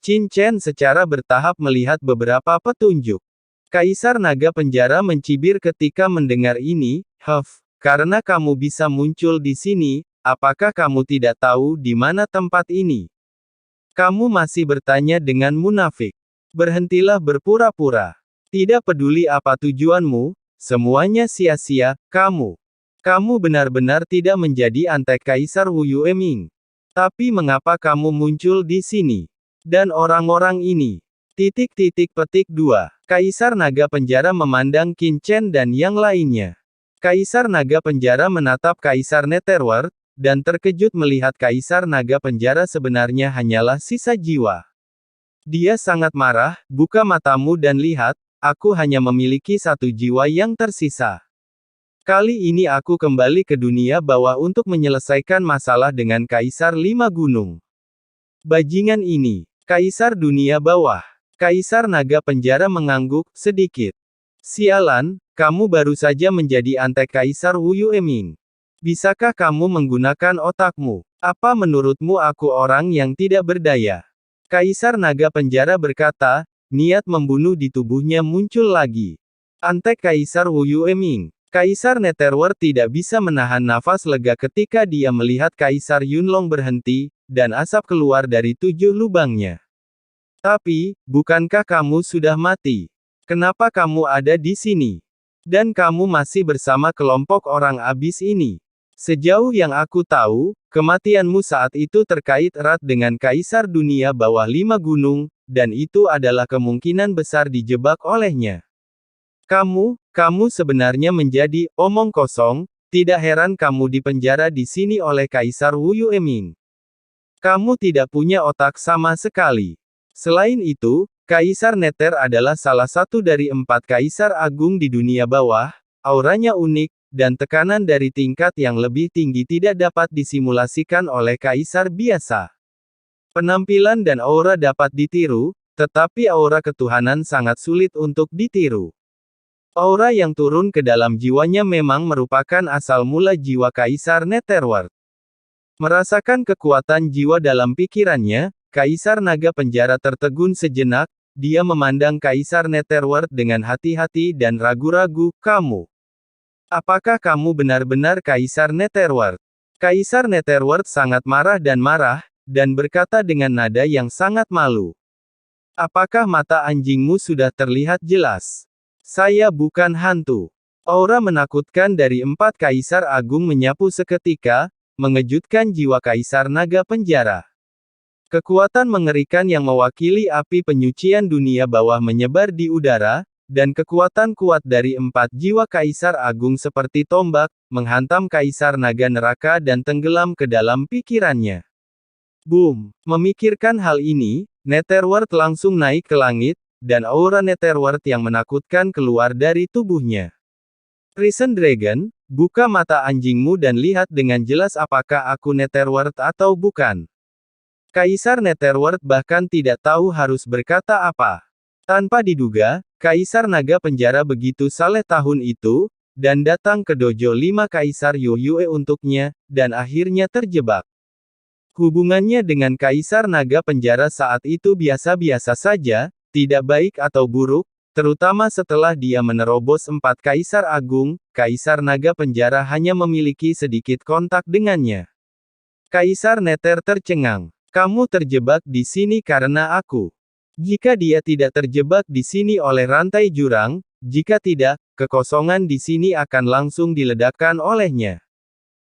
Qin Chen secara bertahap melihat beberapa petunjuk. Kaisar Naga Penjara mencibir ketika mendengar ini, karena kamu bisa muncul di sini, apakah kamu tidak tahu di mana tempat ini? Kamu masih bertanya dengan munafik. Berhentilah berpura-pura. Tidak peduli apa tujuanmu, semuanya sia-sia, kamu. Kamu benar-benar tidak menjadi antek Kaisar Wu Yueming. Tapi mengapa kamu muncul di sini? Dan orang-orang ini. Petik 2. Kaisar Naga Penjara memandang Qin Chen dan yang lainnya. Kaisar Naga Penjara menatap Kaisar Netherworld, dan terkejut melihat Kaisar Naga Penjara sebenarnya hanyalah sisa jiwa. Dia sangat marah, buka matamu dan lihat, aku hanya memiliki satu jiwa yang tersisa. Kali ini aku kembali ke dunia bawah untuk menyelesaikan masalah dengan Kaisar Lima Gunung. Bajingan ini, Kaisar Dunia Bawah. Kaisar Naga Penjara mengangguk sedikit. Sialan, kamu baru saja menjadi antek Kaisar Wu Yueming. Bisakah kamu menggunakan otakmu? Apa menurutmu aku orang yang tidak berdaya? Kaisar Naga Penjara berkata, niat membunuh di tubuhnya muncul lagi. Antek Kaisar Wu Yueming. Kaisar Netherworld tidak bisa menahan nafas lega ketika dia melihat Kaisar Yunlong berhenti, dan asap keluar dari 7 lubangnya. Tapi, bukankah kamu sudah mati? Kenapa kamu ada di sini? Dan kamu masih bersama kelompok orang abis ini? Sejauh yang aku tahu, kematianmu saat itu terkait erat dengan Kaisar Dunia Bawah 5 Gunung, dan itu adalah kemungkinan besar dijebak olehnya. Kamu sebenarnya menjadi omong kosong, tidak heran kamu dipenjara di sini oleh Kaisar Wu Yueming. Kamu tidak punya otak sama sekali. Selain itu, Kaisar Nether adalah salah satu dari 4 kaisar agung di dunia bawah, auranya unik, dan tekanan dari tingkat yang lebih tinggi tidak dapat disimulasikan oleh kaisar biasa. Penampilan dan aura dapat ditiru, tetapi aura ketuhanan sangat sulit untuk ditiru. Aura yang turun ke dalam jiwanya memang merupakan asal mula jiwa Kaisar Netherworld. Merasakan kekuatan jiwa dalam pikirannya, Kaisar Naga Penjara tertegun sejenak, dia memandang Kaisar Netherworld dengan hati-hati dan ragu-ragu, kamu. Apakah kamu benar-benar Kaisar Netherworld? Kaisar Netherworld sangat marah, dan berkata dengan nada yang sangat malu. Apakah mata anjingmu sudah terlihat jelas? Saya bukan hantu. Aura menakutkan dari 4 kaisar agung menyapu seketika, mengejutkan jiwa Kaisar Naga Penjara. Kekuatan mengerikan yang mewakili api penyucian dunia bawah menyebar di udara, dan kekuatan kuat dari 4 jiwa Kaisar Agung seperti tombak, menghantam Kaisar Naga Neraka dan tenggelam ke dalam pikirannya. Boom! Memikirkan hal ini, Netherworld langsung naik ke langit, dan aura Netherworld yang menakutkan keluar dari tubuhnya. Risen Dragon, buka mata anjingmu dan lihat dengan jelas apakah aku Netherworld atau bukan. Kaisar Netherworld bahkan tidak tahu harus berkata apa. Tanpa diduga, Kaisar Naga Penjara begitu saleh tahun itu, dan datang ke dojo 5 Kaisar Yoyue untuknya, dan akhirnya terjebak. Hubungannya dengan Kaisar Naga Penjara saat itu biasa-biasa saja, tidak baik atau buruk, terutama setelah dia menerobos 4 Kaisar Agung, Kaisar Naga Penjara hanya memiliki sedikit kontak dengannya. Kaisar Nether tercengang. Kamu terjebak di sini karena aku. Jika dia tidak terjebak di sini oleh rantai jurang, jika tidak, kekosongan di sini akan langsung diledakkan olehnya.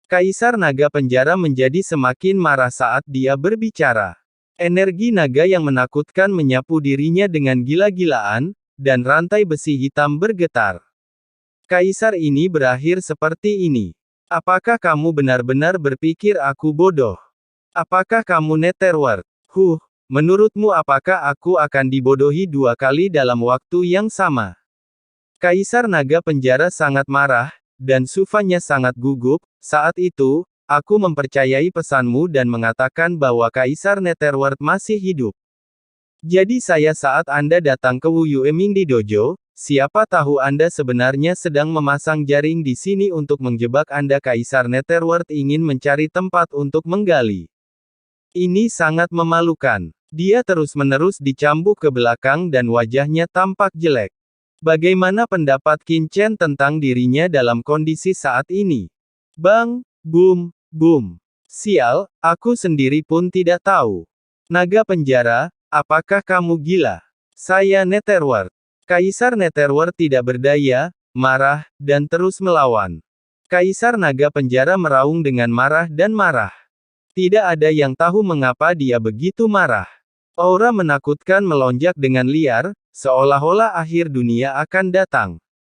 Kaisar Naga Penjara menjadi semakin marah saat dia berbicara. Energi naga yang menakutkan menyapu dirinya dengan gila-gilaan, dan rantai besi hitam bergetar. Kaisar ini berakhir seperti ini. Apakah kamu benar-benar berpikir aku bodoh? Apakah kamu Netherworld? Menurutmu apakah aku akan dibodohi 2 kali dalam waktu yang sama? Kaisar Naga Penjara sangat marah, dan Sufanya sangat gugup. Saat itu, aku mempercayai pesanmu dan mengatakan bahwa Kaisar Netherworld masih hidup. Jadi saat Anda datang ke Wu Yueming di dojo, siapa tahu Anda sebenarnya sedang memasang jaring di sini untuk menjebak Anda. Kaisar Netherworld ingin mencari tempat untuk menggali. Ini sangat memalukan. Dia terus-menerus dicambuk ke belakang dan wajahnya tampak jelek. Bagaimana pendapat Qin Chen tentang dirinya dalam kondisi saat ini? Bang, boom, boom. Sial, aku sendiri pun tidak tahu. Naga penjara, apakah kamu gila? Saya Netherworld. Kaisar Netherworld tidak berdaya, marah, dan terus melawan. Kaisar naga penjara meraung dengan marah dan marah. Tidak ada yang tahu mengapa dia begitu marah. Aura menakutkan melonjak dengan liar, seolah-olah akhir dunia akan datang.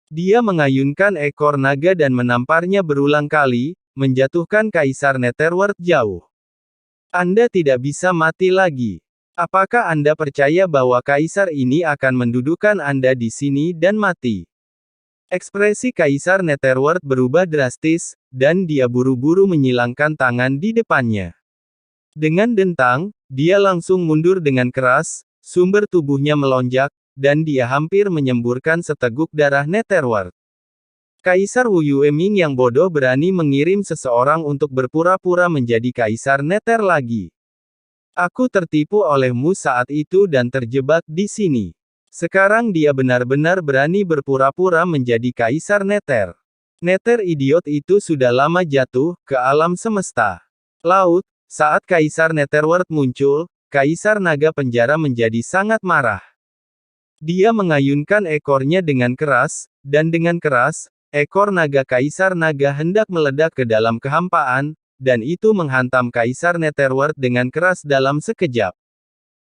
Dia mengayunkan ekor naga dan menamparnya berulang kali, menjatuhkan Kaisar Netherworld jauh. Anda tidak bisa mati lagi. Apakah Anda percaya bahwa Kaisar ini akan mendudukkan Anda di sini dan mati? Ekspresi Kaisar Netherworld berubah drastis, dan dia buru-buru menyilangkan tangan di depannya. Dengan dentang, dia langsung mundur dengan keras, sumber tubuhnya melonjak, dan dia hampir menyemburkan seteguk darah Netherworld. Kaisar Wu Yueming yang bodoh berani mengirim seseorang untuk berpura-pura menjadi Kaisar Nether lagi. Aku tertipu olehmu saat itu dan terjebak di sini. Sekarang dia benar-benar berani berpura-pura menjadi Kaisar Nether. Nether idiot itu sudah lama jatuh ke alam semesta. Laut, saat Kaisar Netherworld muncul, Kaisar Naga Penjara menjadi sangat marah. Dia mengayunkan ekornya dengan keras, dan dengan keras, ekor naga Kaisar Naga hendak meledak ke dalam kehampaan, dan itu menghantam Kaisar Netherworld dengan keras dalam sekejap.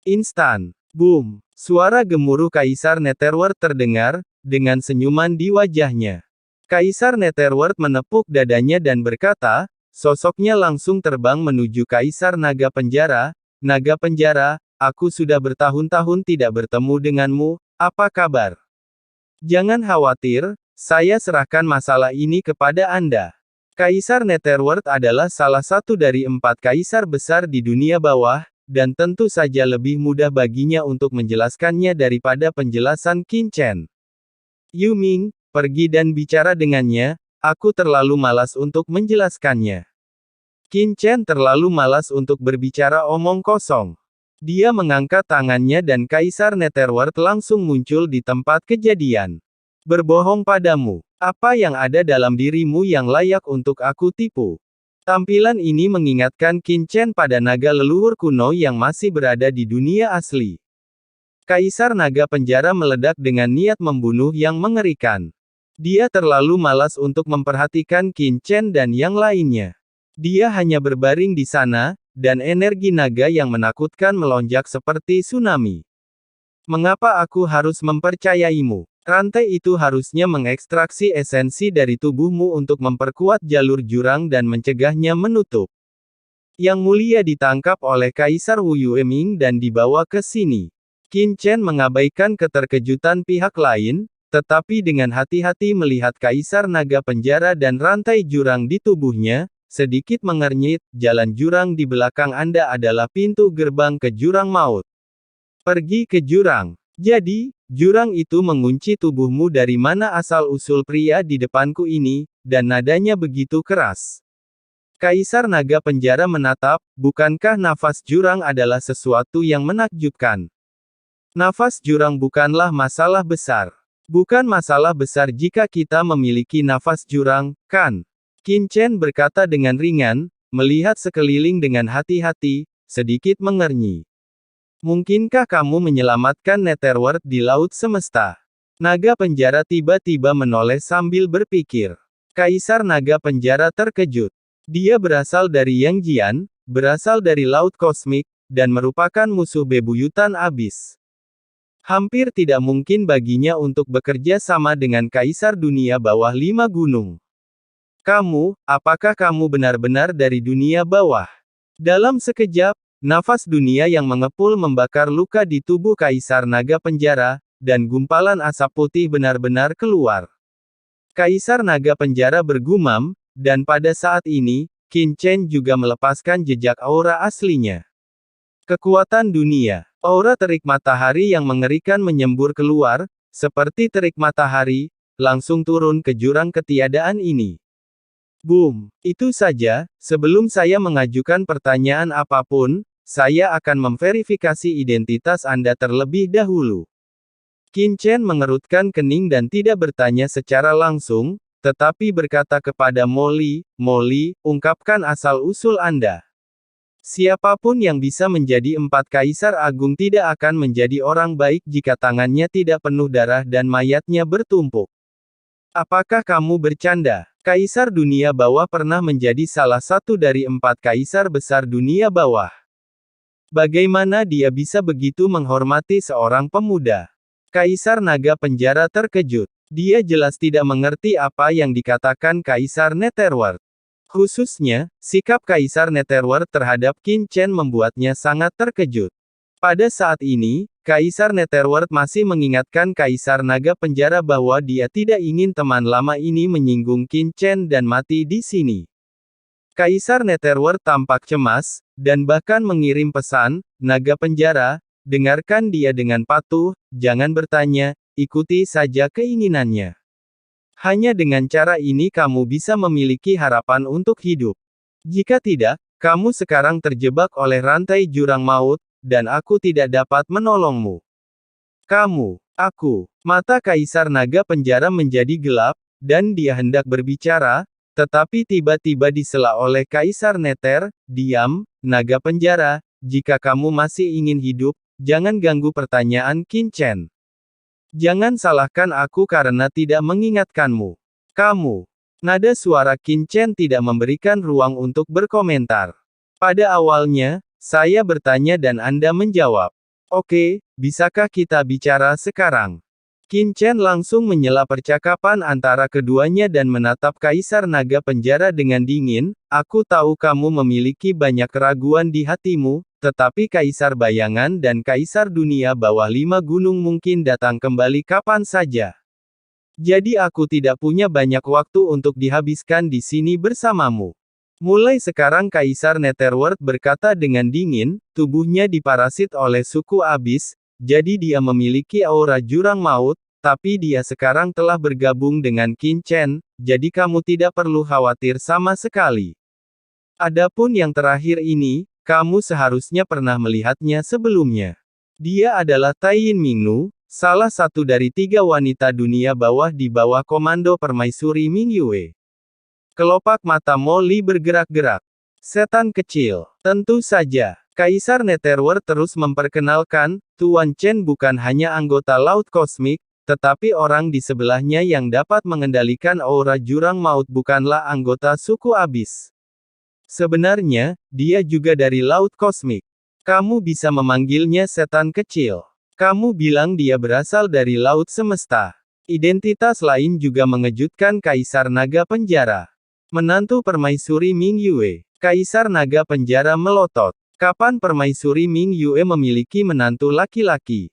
Instan. Boom! Suara gemuruh Kaisar Netherworld terdengar, dengan senyuman di wajahnya. Kaisar Netherworld menepuk dadanya dan berkata, sosoknya langsung terbang menuju Kaisar Naga Penjara. Naga Penjara, aku sudah bertahun-tahun tidak bertemu denganmu, apa kabar? Jangan khawatir, saya serahkan masalah ini kepada Anda. Kaisar Netherworld adalah salah satu dari 4 kaisar besar di dunia bawah, dan tentu saja lebih mudah baginya untuk menjelaskannya daripada penjelasan Qin Chen. Yu Ming, pergi dan bicara dengannya, aku terlalu malas untuk menjelaskannya. Qin Chen terlalu malas untuk berbicara omong kosong. Dia mengangkat tangannya dan Kaisar Netherworld langsung muncul di tempat kejadian. Berbohong padamu, apa yang ada dalam dirimu yang layak untuk aku tipu? Tampilan ini mengingatkan Qin Chen pada naga leluhur kuno yang masih berada di dunia asli. Kaisar Naga Penjara meledak dengan niat membunuh yang mengerikan. Dia terlalu malas untuk memperhatikan Qin Chen dan yang lainnya. Dia hanya berbaring di sana, dan energi naga yang menakutkan melonjak seperti tsunami. Mengapa aku harus mempercayaimu? Rantai itu harusnya mengekstraksi esensi dari tubuhmu untuk memperkuat jalur jurang dan mencegahnya menutup. Yang mulia ditangkap oleh Kaisar Wu Yueming dan dibawa ke sini. Qin Chen mengabaikan keterkejutan pihak lain, tetapi dengan hati-hati melihat Kaisar Naga Penjara dan rantai jurang di tubuhnya, sedikit mengernyit, jalan jurang di belakang Anda adalah pintu gerbang ke jurang maut. Pergi ke jurang. Jadi, jurang itu mengunci tubuhmu dari mana asal-usul pria di depanku ini, dan nadanya begitu keras. Kaisar Naga Penjara menatap, bukankah nafas jurang adalah sesuatu yang menakjubkan? Nafas jurang bukanlah masalah besar. Bukan masalah besar jika kita memiliki nafas jurang, kan? Qin Chen berkata dengan ringan, melihat sekeliling dengan hati-hati, sedikit mengernyit. Mungkinkah kamu menyelamatkan Netherworld di laut semesta? Naga Penjara tiba-tiba menoleh sambil berpikir. Kaisar Naga Penjara terkejut. Dia berasal dari Yang Jian, berasal dari Laut Kosmik, dan merupakan musuh bebuyutan abis. Hampir tidak mungkin baginya untuk bekerja sama dengan Kaisar Dunia Bawah 5 Gunung. Kamu, apakah kamu benar-benar dari dunia bawah? Dalam sekejap, nafas dunia yang mengepul membakar luka di tubuh Kaisar Naga Penjara, dan gumpalan asap putih benar-benar keluar. Kaisar Naga Penjara bergumam, dan pada saat ini, Qin Chen juga melepaskan jejak aura aslinya. Kekuatan dunia. Aura terik matahari yang mengerikan menyembur keluar, seperti terik matahari, langsung turun ke jurang ketiadaan ini. Boom! Itu saja, sebelum saya mengajukan pertanyaan apapun, saya akan memverifikasi identitas Anda terlebih dahulu. Qin Chen mengerutkan kening dan tidak bertanya secara langsung, tetapi berkata kepada Molly, "Molly, ungkapkan asal-usul Anda. Siapapun yang bisa menjadi empat kaisar agung tidak akan menjadi orang baik jika tangannya tidak penuh darah dan mayatnya bertumpuk. Apakah kamu bercanda? Kaisar dunia bawah pernah menjadi salah satu dari empat kaisar besar dunia bawah. Bagaimana dia bisa begitu menghormati seorang pemuda?" Kaisar naga penjara terkejut. Dia jelas tidak mengerti apa yang dikatakan Kaisar Netherworld. Khususnya, sikap Kaisar Netherworld terhadap Qin Chen membuatnya sangat terkejut. Pada saat ini, Kaisar Netherworld masih mengingatkan Kaisar naga penjara bahwa dia tidak ingin teman lama ini menyinggung Qin Chen dan mati di sini. Kaisar Netherworld tampak cemas, dan bahkan mengirim pesan, "Naga penjara, dengarkan dia dengan patuh, jangan bertanya, ikuti saja keinginannya. Hanya dengan cara ini kamu bisa memiliki harapan untuk hidup. Jika tidak, kamu sekarang terjebak oleh rantai jurang maut, dan aku tidak dapat menolongmu." "Kamu, aku." Mata Kaisar naga penjara menjadi gelap, dan dia hendak berbicara, tetapi tiba-tiba disela oleh Kaisar Nether, "Diam, naga penjara, jika kamu masih ingin hidup, jangan ganggu pertanyaan Qin Chen. Jangan salahkan aku karena tidak mengingatkanmu. Kamu." Nada suara Qin Chen tidak memberikan ruang untuk berkomentar. "Pada awalnya, saya bertanya dan Anda menjawab. Oke, bisakah kita bicara sekarang?" Qin Chen langsung menyela percakapan antara keduanya dan menatap Kaisar naga penjara dengan dingin, "Aku tahu kamu memiliki banyak keraguan di hatimu, tetapi Kaisar Bayangan dan Kaisar Dunia Bawah 5 Gunung mungkin datang kembali kapan saja. Jadi aku tidak punya banyak waktu untuk dihabiskan di sini bersamamu." Mulai sekarang Kaisar Netherworld berkata dengan dingin, tubuhnya diparasit oleh suku abis, jadi dia memiliki aura jurang maut, tapi dia sekarang telah bergabung dengan Qin Chen, jadi kamu tidak perlu khawatir sama sekali. Adapun yang terakhir ini, kamu seharusnya pernah melihatnya sebelumnya. Dia adalah Taiyin Mingnu, salah satu dari 3 wanita dunia bawah di bawah komando permaisuri Ming Yue. Kelopak mata Molly bergerak-gerak. "Setan kecil. Tentu saja." Kaisar Netherworld terus memperkenalkan, "Tuan Chen bukan hanya anggota Laut Kosmik, tetapi orang di sebelahnya yang dapat mengendalikan aura jurang maut bukanlah anggota suku abis. Sebenarnya, dia juga dari Laut Kosmik. Kamu bisa memanggilnya setan kecil. Kamu bilang dia berasal dari Laut Semesta." Identitas lain juga mengejutkan Kaisar Naga Penjara. Menantu permaisuri Ming Yue. Kaisar Naga Penjara melotot. Kapan permaisuri Ming Yue memiliki menantu laki-laki?